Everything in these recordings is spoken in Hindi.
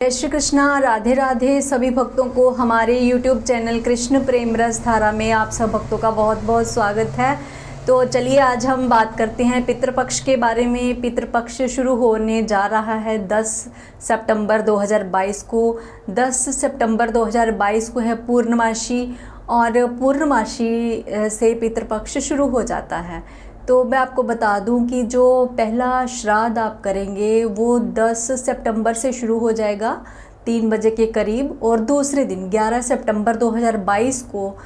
जय श्री कृष्णा। राधे राधे सभी भक्तों को हमारे YouTube चैनल कृष्ण प्रेम रस धारा में आप सब भक्तों का बहुत बहुत स्वागत है। तो चलिए आज हम बात करते हैं पितृपक्ष के बारे में। पितृपक्ष शुरू होने जा रहा है 10 सितंबर 2022 को। 10 सितंबर 2022 को है पूर्णमासी और पूर्णमासी से पितृपक्ष शुरू हो जाता है। तो मैं आपको बता दूं कि जो पहला श्राद्ध आप करेंगे वो 10 सितंबर से शुरू हो जाएगा 3 बजे के करीब, और दूसरे दिन 11 सितंबर 2022 को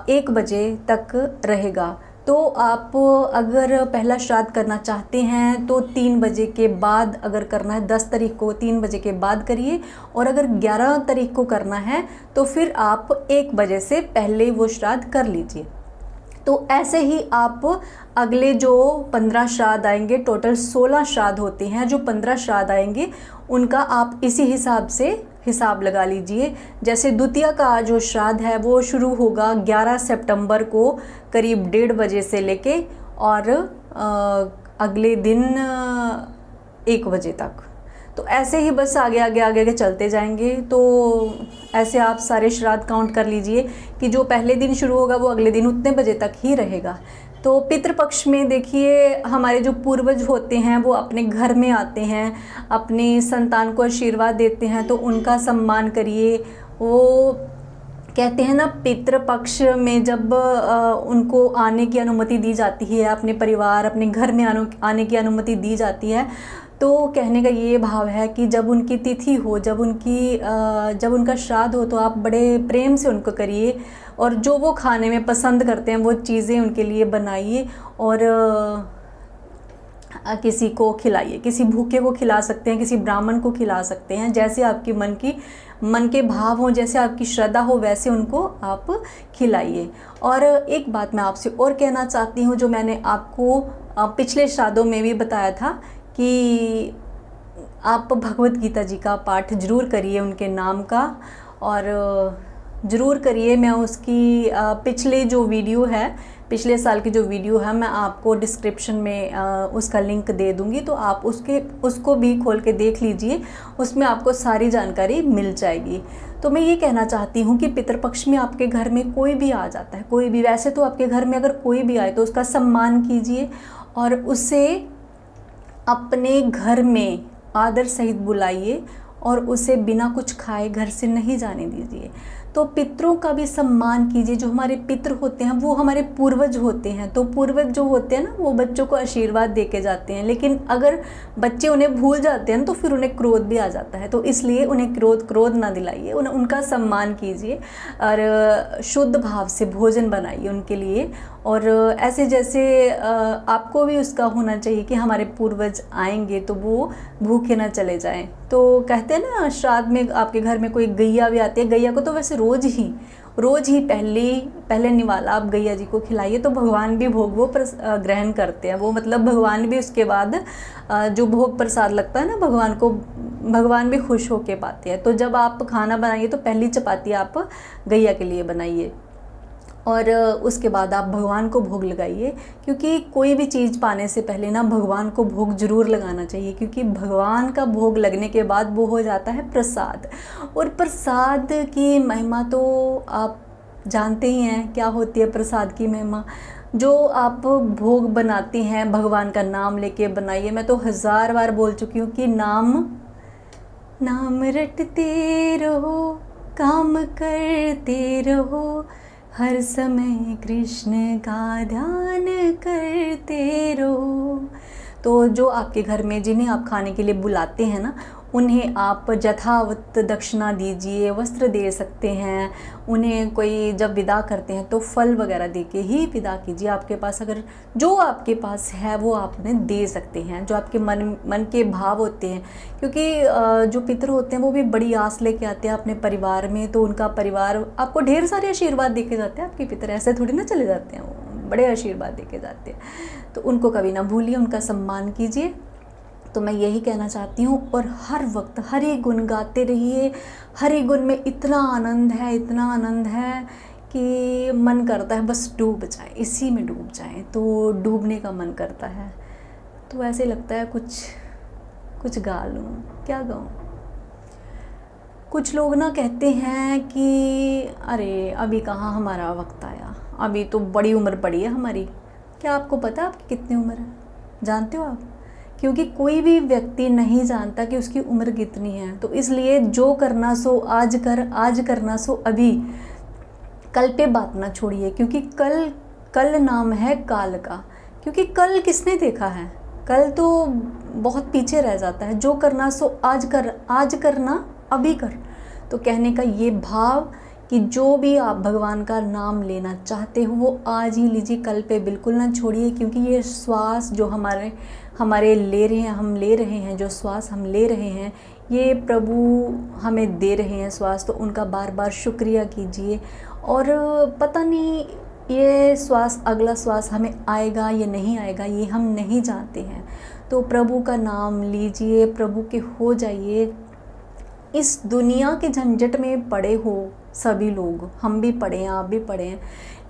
1 बजे तक रहेगा। तो आप अगर पहला श्राद्ध करना चाहते हैं तो 3 बजे के बाद अगर करना है, 10 तारीख को 3 बजे के बाद करिए, और अगर 11 तारीख को करना है तो फिर आप 1 बजे से पहले वो श्राद्ध कर लीजिए। तो ऐसे ही आप अगले जो 15 श्राद्ध आएंगे, टोटल 16 श्राद्ध होते हैं, जो 15 श्राद्ध आएंगे उनका आप इसी हिसाब से हिसाब लगा लीजिए। जैसे द्वितीय का जो श्राद्ध है वो शुरू होगा 11 सितंबर को करीब 1:30 बजे से लेके और अगले दिन 1 बजे तक। तो ऐसे ही बस आगे आगे आगे आगे चलते जाएंगे। तो ऐसे आप सारे श्राद्ध काउंट कर लीजिए कि जो पहले दिन शुरू होगा वो अगले दिन उतने बजे तक ही रहेगा। तो पितृपक्ष में देखिए, हमारे जो पूर्वज होते हैं वो अपने घर में आते हैं, अपनी संतान को आशीर्वाद देते हैं, तो उनका सम्मान करिए। वो कहते हैं ना, पितृपक्ष में जब उनको आने की अनुमति दी जाती है, अपने परिवार अपने घर में आने की अनुमति दी जाती है, तो कहने का ये भाव है कि जब उनकी तिथि हो, जब उनका श्राद्ध हो, तो आप बड़े प्रेम से उनको करिए और जो वो खाने में पसंद करते हैं वो चीज़ें उनके लिए बनाइए और किसी को खिलाइए। किसी भूखे को खिला सकते हैं, किसी ब्राह्मण को खिला सकते हैं, जैसे आपकी मन के भाव हो, जैसे आपकी श्रद्धा हो, वैसे उनको आप खिलाइए। और एक बात मैं आपसे और कहना चाहती हूँ, जो मैंने आपको पिछले श्राद्धों में भी बताया था कि आप भगवत गीता जी का पाठ ज़रूर करिए, उनके नाम का, और ज़रूर करिए। मैं उसकी पिछले जो वीडियो है, पिछले साल की जो वीडियो है, मैं आपको डिस्क्रिप्शन में उसका लिंक दे दूँगी, तो आप उसको भी खोल के देख लीजिए, उसमें आपको सारी जानकारी मिल जाएगी। तो मैं ये कहना चाहती हूँ कि पितृपक्ष में आपके घर में कोई भी आ जाता है, कोई भी, वैसे तो आपके घर में अगर कोई भी आए तो उसका सम्मान कीजिए और उसे अपने घर में आदर सहित बुलाइए और उसे बिना कुछ खाए घर से नहीं जाने दीजिए। तो पितरों का भी सम्मान कीजिए। जो हमारे पितर होते हैं वो हमारे पूर्वज होते हैं, तो पूर्वज जो होते हैं ना, वो बच्चों को आशीर्वाद दे के जाते हैं, लेकिन अगर बच्चे उन्हें भूल जाते हैं तो फिर उन्हें क्रोध भी आ जाता है। तो इसलिए उन्हें क्रोध ना दिलाइए, उनका सम्मान कीजिए और शुद्ध भाव से भोजन बनाइए उनके लिए। और ऐसे जैसे आपको भी उसका होना चाहिए कि हमारे पूर्वज आएंगे तो वो भूखे ना चले जाएं। तो कहते हैं ना, श्राद्ध में आपके घर में कोई गैया भी आती है, गैया को तो वैसे रोज़ ही पहले निवाला आप गैया जी को खिलाइए, तो भगवान भी भोग वो ग्रहण करते हैं। वो मतलब भगवान भी उसके बाद जो भोग प्रसाद लगता है ना, भगवान भी खुश होके पाते हैं। तो जब आप खाना बनाइए तो पहली चपाती आप गैया के लिए बनाइए और उसके बाद आप भगवान को भोग लगाइए, क्योंकि कोई भी चीज़ पाने से पहले ना भगवान को भोग जरूर लगाना चाहिए, क्योंकि भगवान का भोग लगने के बाद वो हो जाता है प्रसाद। और प्रसाद की महिमा तो आप जानते ही हैं क्या होती है। प्रसाद की महिमा, जो आप भोग बनाते हैं भगवान का नाम लेके बनाइए। मैं तो 1000 बार बोल चुकी हूँ कि नाम रटते रहो, काम करते रहो, हर समय कृष्ण का ध्यान करते रहो। तो जो आपके घर में जिन्हें आप खाने के लिए बुलाते हैं ना, उन्हें आप यथावत दक्षिणा दीजिए, वस्त्र दे सकते हैं। उन्हें कोई जब विदा करते हैं तो फल वगैरह दे के ही विदा कीजिए। आपके पास अगर जो आपके पास है वो आप उन्हें दे सकते हैं, जो आपके मन के भाव होते हैं, क्योंकि जो पितर होते हैं वो भी बड़ी आस लेके आते हैं अपने परिवार में। तो उनका परिवार आपको ढेर सारे आशीर्वाद दे के जाते हैं। आपके पितर ऐसे थोड़ी ना चले जाते हैं, वो बड़े आशीर्वाद दे के जाते हैं। तो उनको कभी ना भूलिए, उनका सम्मान कीजिए। तो मैं यही कहना चाहती हूँ। और हर वक्त हरि गुण गाते रहिए। हरि गुण में इतना आनंद है कि मन करता है बस डूब जाए, इसी में डूब जाए। तो डूबने का मन करता है, तो ऐसे लगता है कुछ गा लूँ, क्या गाऊँ। कुछ लोग ना कहते हैं कि अरे अभी कहाँ हमारा वक्त आया, अभी तो बड़ी उम्र पड़ी है हमारी। क्या आपको पता है आपकी कितनी उम्र है? जानते हो आप? क्योंकि कोई भी व्यक्ति नहीं जानता कि उसकी उम्र कितनी है। तो इसलिए जो करना सो आज कर, आज करना सो अभी, कल पे बात ना छोड़िए, क्योंकि कल, कल नाम है काल का। क्योंकि कल किसने देखा है? कल तो बहुत पीछे रह जाता है। जो करना सो आज कर, आज करना अभी कर। तो कहने का ये भाव कि जो भी आप भगवान का नाम लेना चाहते हो वो आज ही लीजिए, कल पे बिल्कुल ना छोड़िए। क्योंकि ये श्वास जो हमारे हमारे ले रहे हैं, हम ले रहे हैं, जो श्वास हम ले रहे हैं, ये प्रभु हमें दे रहे हैं श्वास। तो उनका बार बार शुक्रिया कीजिए। और पता नहीं ये श्वास, अगला श्वास हमें आएगा या नहीं आएगा, ये हम नहीं जानते हैं। तो प्रभु का नाम लीजिए, प्रभु के हो जाइए। इस दुनिया के झंझट में पड़े हो सभी लोग, हम भी पड़े हैं, आप भी पड़े हैं।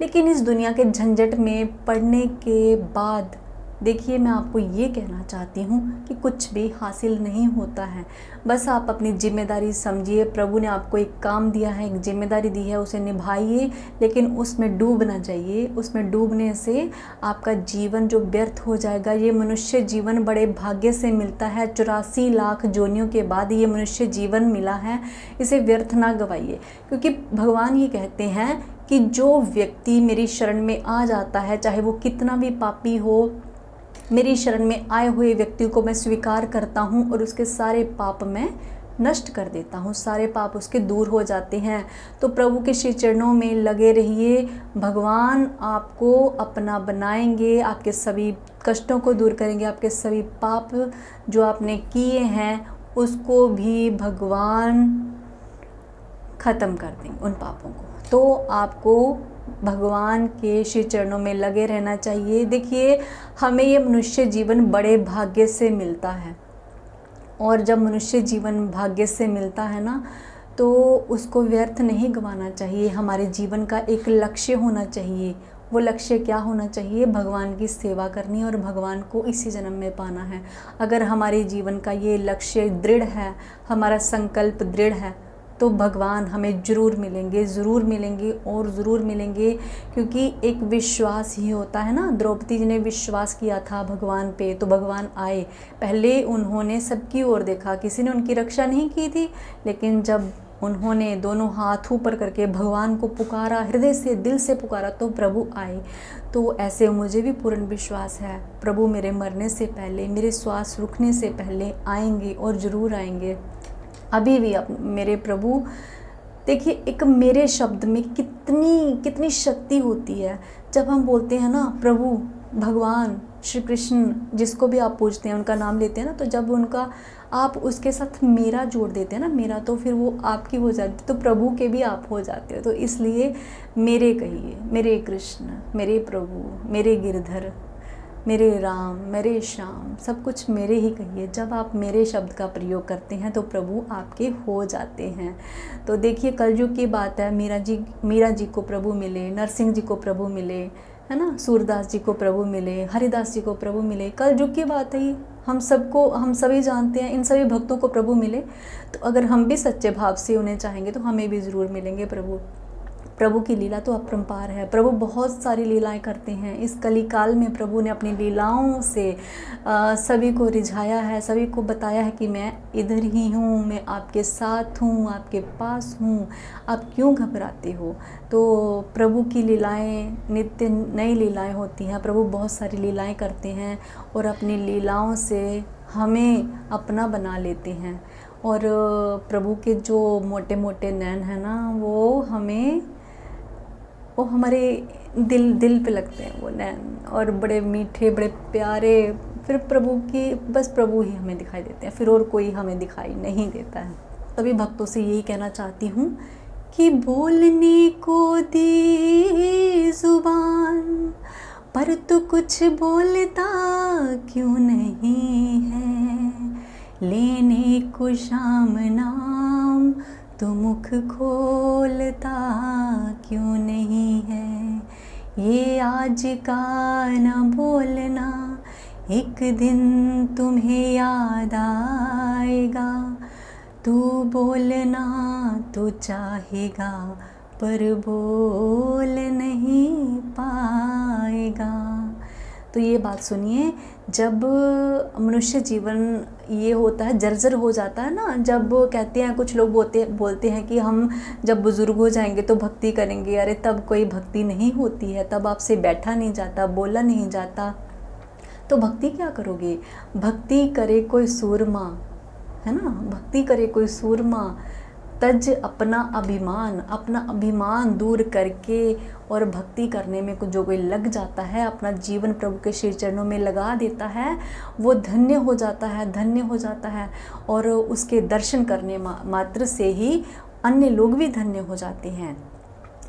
लेकिन इस दुनिया के झंझट में पड़ने के बाद देखिए, मैं आपको ये कहना चाहती हूँ कि कुछ भी हासिल नहीं होता है। बस आप अपनी जिम्मेदारी समझिए। प्रभु ने आपको एक काम दिया है, एक जिम्मेदारी दी है, उसे निभाइए। लेकिन उसमें डूब ना जाइए। उसमें डूबने से आपका जीवन जो व्यर्थ हो जाएगा। ये मनुष्य जीवन बड़े भाग्य से मिलता है। 84 लाख जोनियों के बाद ये मनुष्य जीवन मिला है। इसे व्यर्थ ना गवाइए। क्योंकि भगवान ये कहते हैं कि जो व्यक्ति मेरी शरण में आ जाता है, चाहे वो कितना भी पापी हो, मेरी शरण में आए हुए व्यक्ति को मैं स्वीकार करता हूँ और उसके सारे पाप मैं नष्ट कर देता हूँ, सारे पाप उसके दूर हो जाते हैं। तो प्रभु के श्री चरणों में लगे रहिए। भगवान आपको अपना बनाएंगे, आपके सभी कष्टों को दूर करेंगे, आपके सभी पाप जो आपने किए हैं उसको भी भगवान ख़त्म कर देंगे, उन पापों को। तो आपको भगवान के श्री चरणों में लगे रहना चाहिए। देखिए, हमें ये मनुष्य जीवन बड़े भाग्य से मिलता है। और जब मनुष्य जीवन भाग्य से मिलता है ना, तो उसको व्यर्थ नहीं गंवाना चाहिए। हमारे जीवन का एक लक्ष्य होना चाहिए। वो लक्ष्य क्या होना चाहिए? भगवान की सेवा करनी और भगवान को इसी जन्म में पाना है। अगर हमारे जीवन का ये लक्ष्य दृढ़ है, हमारा संकल्प दृढ़ है, तो भगवान हमें ज़रूर मिलेंगे, ज़रूर मिलेंगे और ज़रूर मिलेंगे। क्योंकि एक विश्वास ही होता है ना। द्रौपदी जी ने विश्वास किया था भगवान पे, तो भगवान आए। पहले उन्होंने सबकी ओर देखा, किसी ने उनकी रक्षा नहीं की थी। लेकिन जब उन्होंने दोनों हाथ ऊपर करके भगवान को पुकारा, हृदय से, दिल से पुकारा, तो प्रभु आए। तो ऐसे मुझे भी पूर्ण विश्वास है, प्रभु मेरे मरने से पहले, मेरे श्वास रुकने से पहले आएंगे और ज़रूर आएंगे। अभी भी मेरे प्रभु, देखिए, एक मेरे शब्द में कितनी शक्ति होती है। जब हम बोलते हैं ना प्रभु, भगवान, श्री कृष्ण, जिसको भी आप पूछते हैं, उनका नाम लेते हैं ना, तो जब उनका आप उसके साथ मेरा जोड़ देते हैं ना, मेरा, तो फिर वो आपकी हो जाती, तो प्रभु के भी आप हो जाते हो। तो इसलिए मेरे कहिए, मेरे कृष्ण, मेरे प्रभु, मेरे गिरधर, मेरे राम, मेरे श्याम, सब कुछ मेरे ही कहिए। जब आप मेरे शब्द का प्रयोग करते हैं तो प्रभु आपके हो जाते हैं। तो देखिए, कलयुग की बात है। मीरा जी को प्रभु मिले, नरसिंह जी को प्रभु मिले, है ना, सूरदास जी को प्रभु मिले, हरिदास जी को प्रभु मिले। कलयुग की बात है ये। हम सभी जानते हैं, इन सभी भक्तों को प्रभु मिले। तो अगर हम भी सच्चे भाव से उन्हें चाहेंगे तो हमें भी ज़रूर मिलेंगे प्रभु। प्रभु की लीला तो अपरंपार है। प्रभु बहुत सारी लीलाएं करते हैं। इस कली काल में प्रभु ने अपनी लीलाओं से सभी को रिझाया है, सभी को बताया है कि मैं इधर ही हूँ, मैं आपके साथ हूँ, आपके पास हूँ, आप क्यों घबराते हो। तो प्रभु की लीलाएं नित्य नई लीलाएं होती हैं। प्रभु बहुत सारी लीलाएं करते हैं और अपनी लीलाओं से हमें अपना बना लेते हैं। और प्रभु के जो मोटे मोटे नैन हैं ना, वो हमारे दिल पे लगते हैं वो नैन, और बड़े मीठे, बड़े प्यारे। फिर बस प्रभु ही हमें दिखाई देते हैं, फिर और कोई हमें दिखाई नहीं देता है। सभी भक्तों से यही कहना चाहती हूँ कि बोलने को दी जुबान, पर तू कुछ बोलता क्यों नहीं है। लेने को शाम नाम तो मुख खोलता क्यों नहीं है। ये आज का न बोलना, एक दिन तुम्हें याद आएगा। तू बोलना तो चाहेगा पर बोल नहीं पाएगा। तो ये बात सुनिए, जब मनुष्य जीवन ये होता है, जर्जर हो जाता है ना, जब कहते हैं कुछ लोग बोलते हैं कि हम जब बुज़ुर्ग हो जाएंगे तो भक्ति करेंगे, अरे तब कोई भक्ति नहीं होती है, तब आपसे बैठा नहीं जाता, बोला नहीं जाता, तो भक्ति क्या करोगे? भक्ति करे कोई सूरमा, है ना, भक्ति करे कोई सूरमा, तज अपना अभिमान दूर करके और भक्ति करने में जो कोई लग जाता है, अपना जीवन प्रभु के श्री चरणों में लगा देता है, वो धन्य हो जाता है। और उसके दर्शन करने मात्र से ही अन्य लोग भी धन्य हो जाते हैं।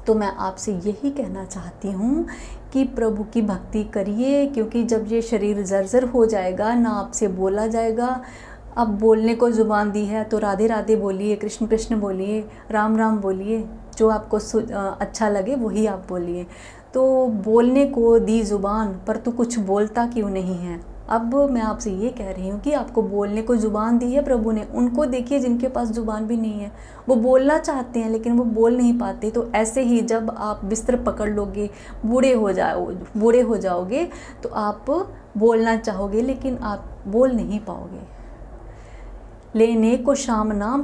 तो मैं आपसे यही कहना चाहती हूँ कि प्रभु की भक्ति करिए, क्योंकि जब ये शरीर जर्जर हो जाएगा, ना आपसे बोला जाएगा। अब बोलने को ज़ुबान दी है तो राधे राधे बोलिए, कृष्ण कृष्ण बोलिए, राम राम बोलिए, जो आपको अच्छा लगे वही आप बोलिए। तो बोलने को दी ज़ुबान, पर तू कुछ बोलता क्यों नहीं है? अब मैं आपसे ये कह रही हूँ कि आपको बोलने को ज़ुबान दी है प्रभु ने, उनको देखिए जिनके पास ज़ुबान भी नहीं है, वो बोलना चाहते हैं लेकिन वो बोल नहीं पाते। तो ऐसे ही जब आप बिस्तर पकड़ लोगे, बूढ़े हो जाओगे, तो आप बोलना चाहोगे लेकिन आप बोल नहीं पाओगे। लेने को श्याम नाम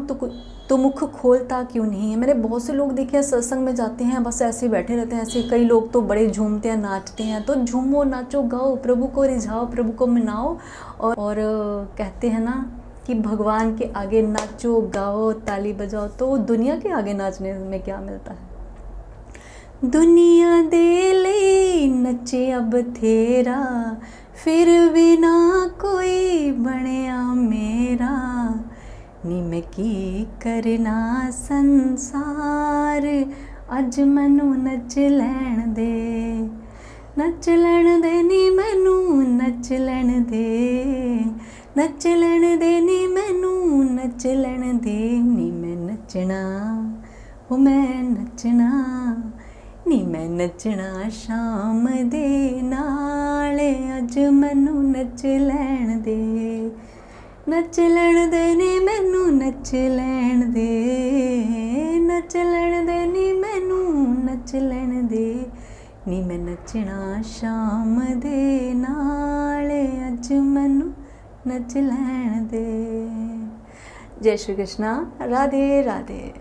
तो मुख खोलता क्यों नहीं है? मैंने बहुत से लोग देखे हैं सत्संग में जाते हैं, बस ऐसे बैठे रहते हैं, ऐसे कई लोग तो बड़े झूमते हैं, नाचते हैं। तो झूमो, नाचो, गाओ, प्रभु को रिझाओ, प्रभु को मनाओ। और कहते हैं ना कि भगवान के आगे नाचो, गाओ, ताली बजाओ। तो दुनिया के आगे नाचने में क्या मिलता है? दुनिया दे ले नचे अब तेरा, फिर भी ना कोई बनिया मेरा। नी मैं की करना संसार, अज मैनू नच लैण दे, नच लैण दे नी मैनू, नच लैण दे, नच लैण दे नी मैनू, नच लैण दे। नी मैं नचना, ओ मैं नचना, नी मैं नचना शाम दे नाल, अज मैनू नच लैण दे, नच लैण दे नी मैनू, नच लैण दे, नच लैण दे नी मैनू, नच लैण दे। नी मैं नचना शाम दे नाल, अज मैनू नच लैण दे। जय श्री कृष्णा, राधे राधे।